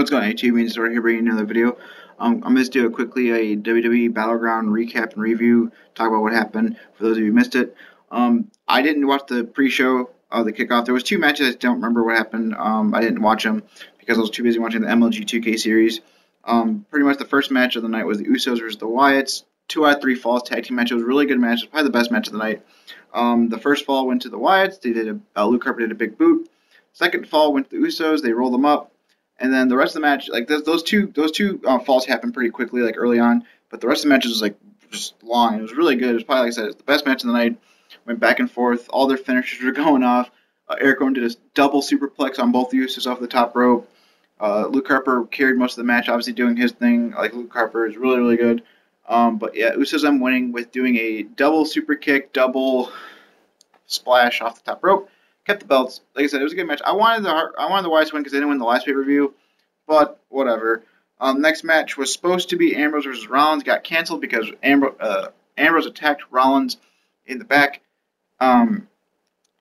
What's going on, YouTube? Means we're here bringing another video. I'm going to just do a WWE Battleground recap and review, talk about what happened for those of you who missed it. I didn't watch the pre-show, the kickoff. There was two matches. I don't remember what happened. I didn't watch them because I was too busy watching the MLG 2K series. Pretty much the first match of the night was the Usos versus the Wyatts. 2 out of 3 falls tag team match. It was a really good match. It was probably the best match of the night. The first fall went to the Wyatts. They did Luke Harper did a big boot. Second fall went to the Usos. They rolled them up. And then the rest of the match, like those two falls happened pretty quickly, like early on. But the rest of the match was like just long. It was really good. It was probably, like I said, it was the best match of the night. Went back and forth. All their finishers were going off. Eric Rowan did a double superplex on both the Usos off the top rope. Luke Harper carried most of the match, obviously doing his thing. Like Luke Harper is really, really good. But yeah, Usos I'm winning with doing a double super kick, double splash off the top rope. Kept the belts. Like I said, it was a good match. I wanted the Wyatts to win because they didn't win the last pay-per-view, but whatever. Next match was supposed to be Ambrose versus Rollins. Got canceled because Ambrose attacked Rollins in the back, and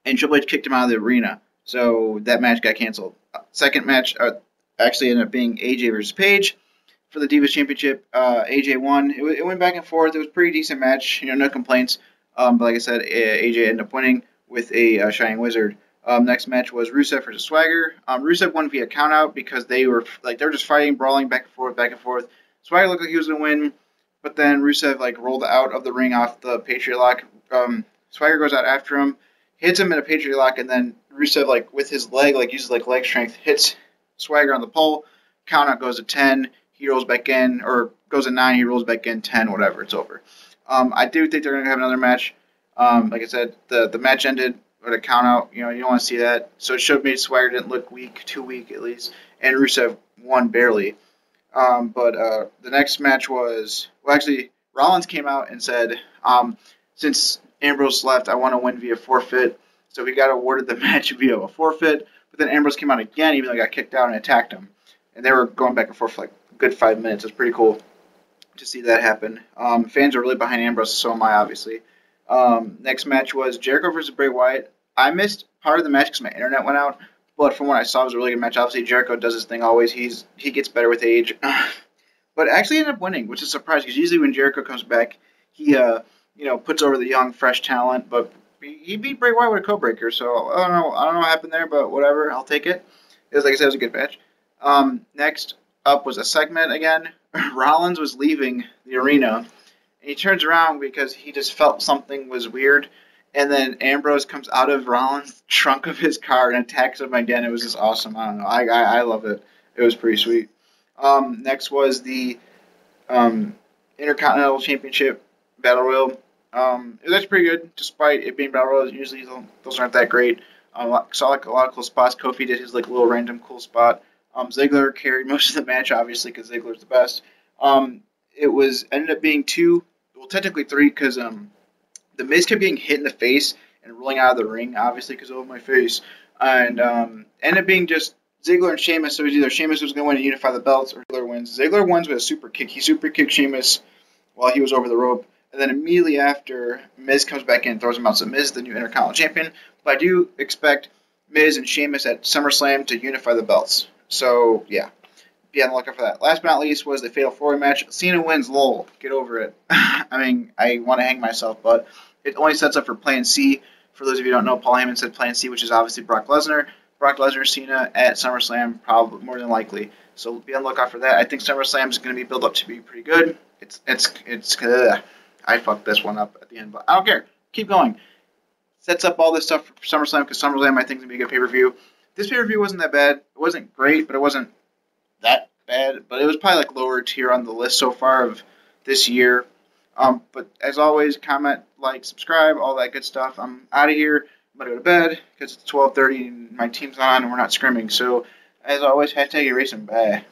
Triple H kicked him out of the arena. So that match got canceled. Second match actually ended up being AJ versus Paige for the Divas Championship. AJ won. It went back and forth. It was a pretty decent match. No complaints. But like I said, AJ ended up winning with a Shining Wizard. Next match was Rusev versus Swagger. Rusev won via countout because they were just fighting, brawling back and forth, back and forth. Swagger looked like he was gonna win, but then Rusev rolled out of the ring off the Patriot Lock. Swagger goes out after him, hits him in a Patriot Lock, and then Rusev with his leg, uses leg strength, hits Swagger on the pole. Countout goes to 10. He rolls back in, or goes to 9. He rolls back in 10. Whatever. It's over. I do think they're gonna have another match. Like I said, the match ended with a count out. You don't want to see that. So it showed me Swagger didn't look weak, too weak at least, and Rusev won barely. But the next match was, well, actually, Rollins came out and said, since Ambrose left, I want to win via forfeit. So he got awarded the match via a forfeit. But then Ambrose came out again, even though he got kicked out, and attacked him. And they were going back and forth for a good 5 minutes. It was pretty cool to see that happen. Fans are really behind Ambrose, so am I, obviously. Next match was Jericho versus Bray Wyatt. I missed part of the match because my internet went out, but from what I saw, it was a really good match. Obviously, Jericho does his thing always. He gets better with age, but actually ended up winning, which is a surprise because usually when Jericho comes back, he puts over the young, fresh talent. But he beat Bray Wyatt with a codebreaker, so I don't know what happened there, but whatever, I'll take it. It was, like I said, it was a good match. Next up was a segment again. Rollins was leaving the arena, and he turns around because he just felt something was weird. And then Ambrose comes out of Rollins' trunk of his car and attacks him again. It was just awesome. I don't know. I love it. It was pretty sweet. Next was the Intercontinental Championship Battle Royal. It was actually pretty good, despite it being Battle Royal. Usually those aren't that great. Saw a lot of cool spots. Kofi did his little random cool spot. Ziggler carried most of the match, obviously, because Ziggler's the best. It ended up being 2, well, technically 3, because The Miz kept getting hit in the face and rolling out of the ring, obviously, because of my face. And ended up being just Ziggler and Sheamus. So it was either Sheamus was going to win and unify the belts, or Ziggler wins. Ziggler wins with a super kick. He super kicked Sheamus while he was over the rope. And then immediately after, Miz comes back in and throws him out. So Miz is the new Intercontinental Champion. But I do expect Miz and Sheamus at SummerSlam to unify the belts. So, yeah. Be on the lookout for that. Last but not least was the Fatal 4-Way match. Cena wins, lol. Get over it. I mean, I want to hang myself, but it only sets up for Plan C. For those of you who don't know, Paul Heyman said Plan C, which is obviously Brock Lesnar. Brock Lesnar, Cena at SummerSlam, probably more than likely. So be on the lookout for that. I think SummerSlam is going to be built up to be pretty good. I fucked this one up at the end, but I don't care. Keep going. Sets up all this stuff for SummerSlam, because SummerSlam I think is going to be a good pay-per-view. This pay-per-view wasn't that bad. It wasn't great, but it wasn't that bad. But it was probably lower tier on the list so far of this year. But as always, comment, like, subscribe, all that good stuff. I'm out of here. I'm going to go to bed because it's 12:30 and my team's on and we're not scrimming. So, as always, hashtag erasing. Bye.